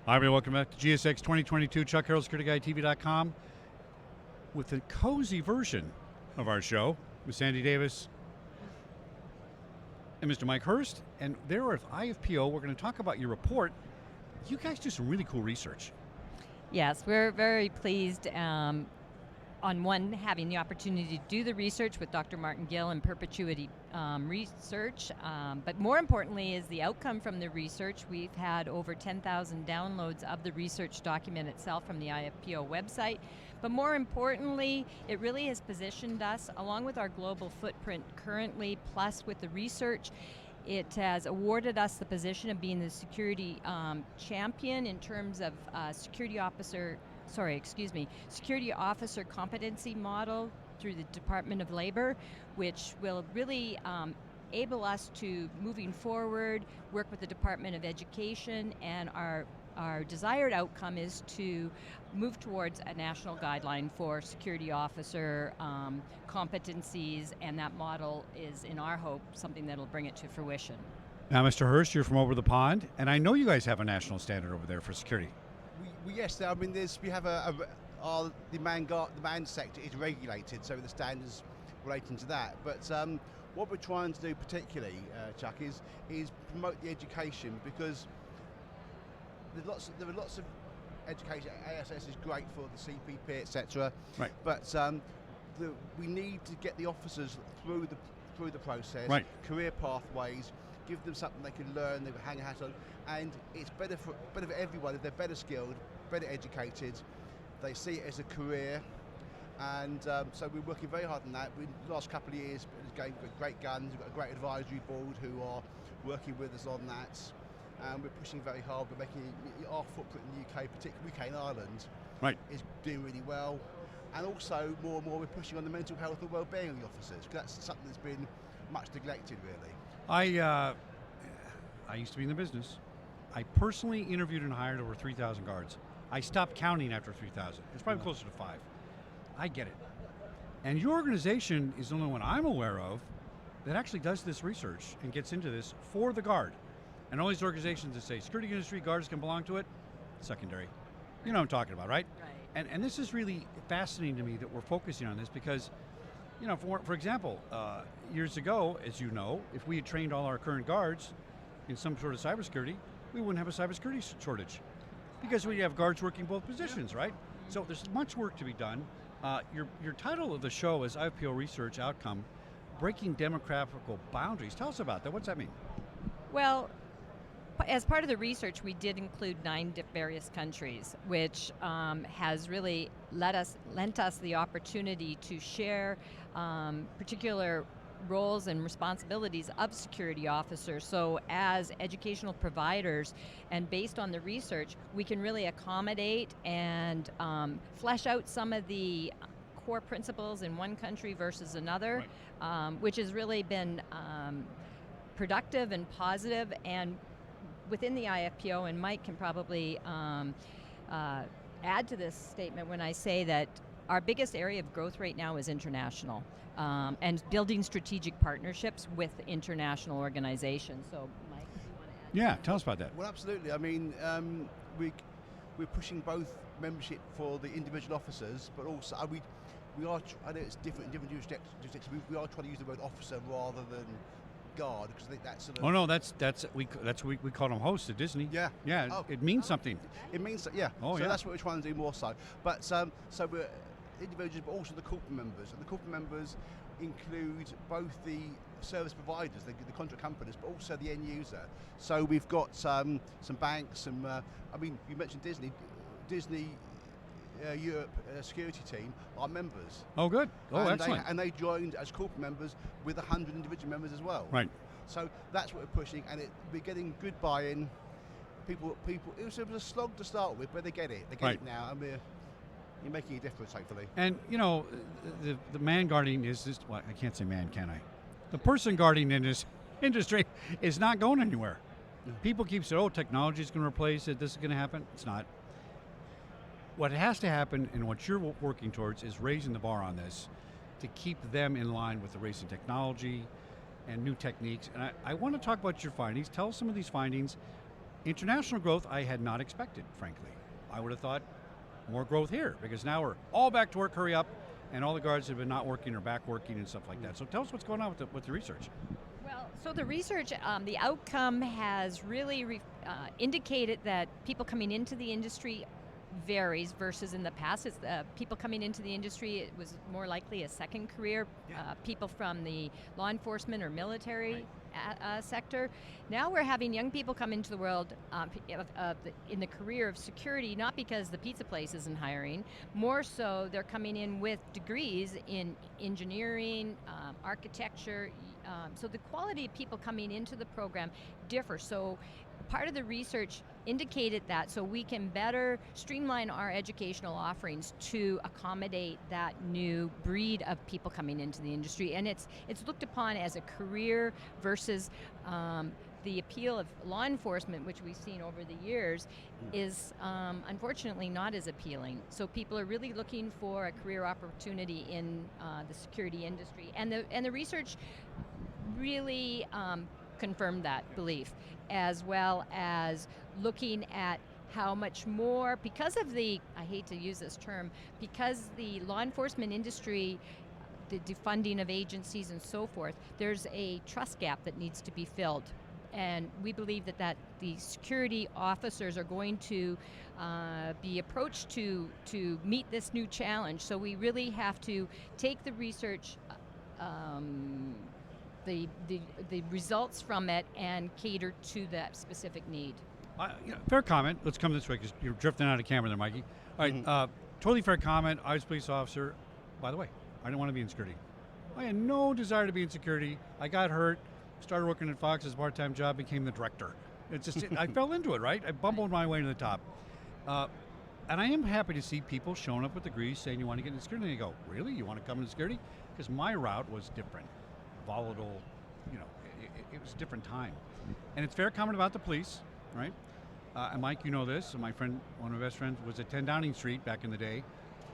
Hi, everyone. Welcome back to GSX 2022. Chuck Carroll, SecurityGuyTV.com, with a cozy version of our show with Sandi Davies and Mr. Mike Hurst. And there at IFPO, we're going to talk about your report. You guys do some really cool research. Yes, we're very pleased on one, having the opportunity to do the research with Dr. Martin Gill and Perpetuity Research, but more importantly is the outcome from the research. We've had over 10,000 downloads of the research document itself from the IFPO website, but more importantly, it really has positioned us, along with our global footprint currently, plus with the research, it has awarded us the position of being the security champion in terms of security officer competency model through the Department of Labor, which will really enable us to, moving forward, work with the Department of Education, and our desired outcome is to move towards a national guideline for security officer competencies, and that model is, in our hope, something that'll bring it to fruition. Now, Mr. Hurst, you're from over the pond, and I know you guys have a national standard over there for security. Yes, I mean, we have the man sector is regulated, so the standards relating to that. But what we're trying to do particularly, Chuck, is promote the education, because there are lots of education. ASIS is great for the CPP, etc. Right. But we need to get the officers through the process. Right. Career pathways. Give them something they can learn, they can hang a hat on, and it's better for everyone if they're better skilled, better educated. They see it as a career, and so we're working very hard on that. In the last couple of years, we've got great guns. We've got a great advisory board who are working with us on that. We're pushing very hard. We're making our footprint in the UK, particularly UK and Ireland, right, is doing really well. And also, more and more, we're pushing on the mental health and well-being of the officers, because that's something that's been much neglected, really. I used to be in the business. I personally interviewed and hired over 3,000 guards. I stopped counting after 3,000. It's probably closer to 5. I get it. And your organization is the only one I'm aware of that actually does this research and gets into this for the guard. And all these organizations that say security industry, guards can belong to it, secondary. You know what I'm talking about, right? Right. And this is really fascinating to me that we're focusing on this, because, you know, for example, years ago, as you know, if we had trained all our current guards in some sort of cybersecurity, we wouldn't have a cybersecurity shortage, because we have guards working both positions, right? So there's much work to be done. Your title of the show is IFPO Research Outcome, Breaking Demographical Boundaries. Tell us about that. What's that mean? Well, as part of the research, we did include 9 various countries, which has really lent us the opportunity to share particular roles and responsibilities of security officers. So as educational providers, and based on the research, we can really accommodate and flesh out some of the core principles in one country versus another, right, which has really been productive and positive. And within the IFPO, and Mike can probably add to this statement when I say that our biggest area of growth right now is international, and building strategic partnerships with international organizations. So, Mike, do you want to add? Yeah, tell us about that. Well, absolutely. I mean, we're pushing both membership for the individual officers, but also we are. I know it's different in different jurisdictions. We are trying to use the word officer rather than guard, because I think that's sort of. Oh no, that's we call them hosts at Disney. Yeah. Yeah. Oh. It means something. It means yeah. Oh, so yeah. that's what we're trying to do more so. But so we're individuals, but also the corporate members, and the corporate members include both the service providers, the contract companies, but also the end user. So we've got some banks, I mean, you mentioned Disney Europe security team are members. Oh, good. Oh, and excellent. They joined as corporate members with 100 individual members as well. Right. So that's what we're pushing, and we're getting good buy-in. People. It was a slog to start with, but they get it. They get it now, and you're making a difference, hopefully. And you know, the man guarding is just. Well, I can't say man, can I? The person guarding in this industry is not going anywhere. Yeah. People keep saying, "Oh, technology is going to replace it. This is going to happen." It's not. What has to happen, and what you're working towards, is raising the bar on this to keep them in line with the racing technology and new techniques. And I want to talk about your findings. Tell us some of these findings. International growth I had not expected, frankly. I would have thought more growth here, because now we're all back to work, hurry up, and all the guards have been not working or back working and stuff like that. So tell us what's going on with the research. Well, so the research, the outcome has really indicated that people coming into the industry varies versus in the past. It's people coming into the industry, it was more likely a second career. People from the law enforcement or military sector. Now we're having young people come into the world in the career of security, not because the pizza place isn't hiring, more so they're coming in with degrees in engineering, architecture, so the quality of people coming into the program differs. So part of the research indicated that, so we can better streamline our educational offerings to accommodate that new breed of people coming into the industry. And it's looked upon as a career versus the appeal of law enforcement, which we've seen over the years, is unfortunately not as appealing. So people are really looking for a career opportunity in the security industry. And the research really confirmed that belief, as well as looking at how much more, because of the, I hate to use this term, because the law enforcement industry, the defunding of agencies and so forth, there's a trust gap that needs to be filled. And we believe that the security officers are going to be approached to meet this new challenge. So we really have to take the research, the results from it, and cater to that specific need. Fair comment. Let's come this way, because you're drifting out of camera there, Mikey. All right, totally fair comment. I was a police officer. By the way, I didn't want to be in security. I had no desire to be in security. I got hurt, started working at Fox as a part-time job, became the director. It's just, I fell into it, right? I bumbled my way to the top. And I am happy to see people showing up with degrees saying you want to get into security. And you go, really? You want to come into security? Because my route was different. Volatile, it was a different time. And it's fair comment about the police, right? And Mike, you know this, and my friend, one of my best friends, was at 10 Downing Street back in the day.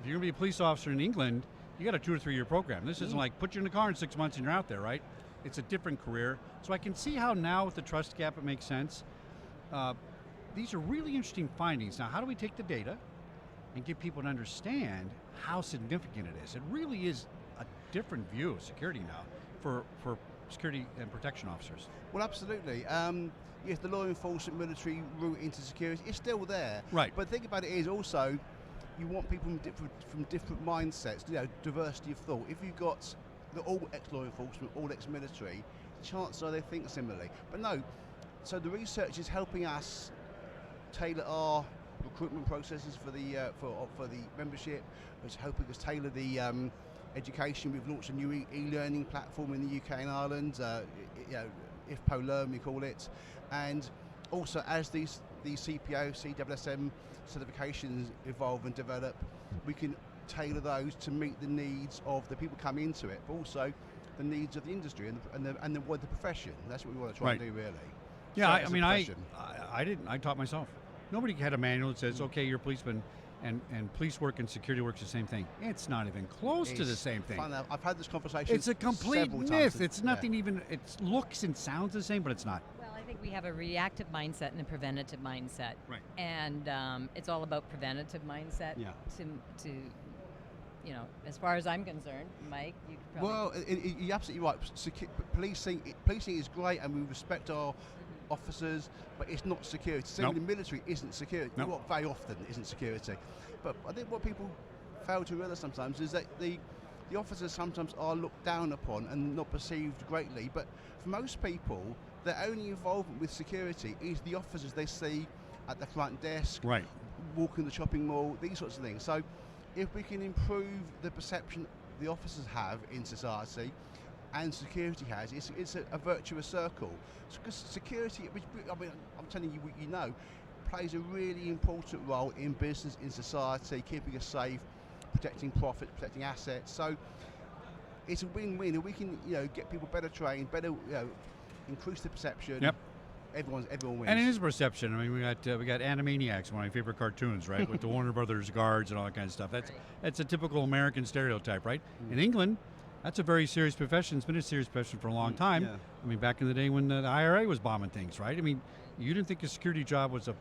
If you're gonna be a police officer in England, you got a 2 or 3 year program. This isn't like put you in the car in 6 months and you're out there, right? It's a different career. So I can see how now with the trust gap it makes sense. These are really interesting findings. Now, how do we take the data and get people to understand how significant it is? It really is a different view of security now for security and protection officers. Well, absolutely. Yes, the law enforcement military route into security is still there. Right. But the thing about it is also, you want people from different mindsets, diversity of thought. If you've got all ex-law enforcement, all ex-military, chances are they think similarly. But no, so the research is helping us tailor our recruitment processes for the membership. It's helping us tailor the education. We've launched a new e-learning platform in the UK and Ireland, IFPO Learn we call it, and also as these CPO, CWSM certifications evolve and develop, we can tailor those to meet the needs of the people coming into it, but also the needs of the industry and the profession. That's what we want to try and do, really. Yeah, so I didn't. I taught myself. Nobody had a manual that says, okay, you're a policeman, and police work and security work is the same thing. It's not even close to the same thing. Fun. I've had this conversation. It's a complete myth. It's nothing even. It looks and sounds the same, but it's not. Well, I think we have a reactive mindset and a preventative mindset. Right. And it's all about preventative mindset. Yeah. To as far as I'm concerned, Mike, you could probably... Well, you're absolutely right. Policing is great, and we respect our officers, but it's not security. Same in the military isn't security. Nope. What very often isn't security. But I think what people fail to realise sometimes is that the officers sometimes are looked down upon and not perceived greatly. But for most people, their only involvement with security is the officers they see at the front desk, right, walking the shopping mall, these sorts of things. So if we can improve the perception the officers have in society and security has, it's a virtuous circle. Because security, which, I mean, I'm telling you what you know, plays a really important role in business, in society, keeping us safe, protecting profits, protecting assets. So it's a win-win, and we can get people better trained, better increase the perception. Yep. Everyone wins. And it is perception. I mean, we got Animaniacs, one of my favorite cartoons, right, with the Warner Brothers guards and all that kind of stuff. That's a typical American stereotype, right? In England, that's a very serious profession. It's been a serious profession for a long time. Yeah. I mean, back in the day when the IRA was bombing things, right? I mean, you didn't think a security job was a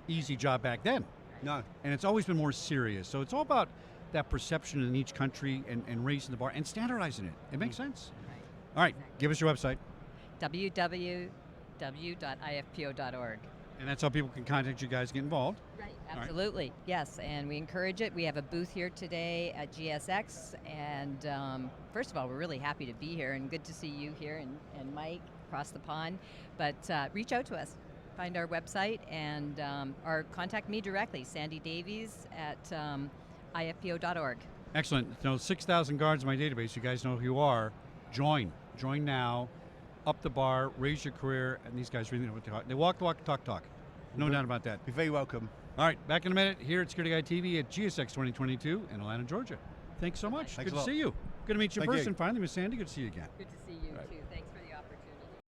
easy job back then. No. And it's always been more serious. So it's all about that perception in each country and raising the bar and standardizing it. It makes sense. All right, give us your website. www.ifpo.org. And that's how people can contact you guys, get involved. Right. All right. Absolutely, yes, and we encourage it. We have a booth here today at GSX, and first of all, we're really happy to be here, and good to see you here, and Mike across the pond. But reach out to us, find our website, and or contact me directly, Sandi Davies at IFPO.org. Excellent. 6,000 guards in my database. You guys know who you are. Join now. Up the bar, raise your career, and these guys really know what they talk. They walk the walk, talk talk. No doubt about that. You're very welcome. All right, back in a minute here at Security Guy TV at GSX 2022 in Atlanta, Georgia. Thanks so much. Thanks Good a to lot. see you. Good to meet you in Thank you. person finally, Miss Sandi. Good to see you again. Good to see you.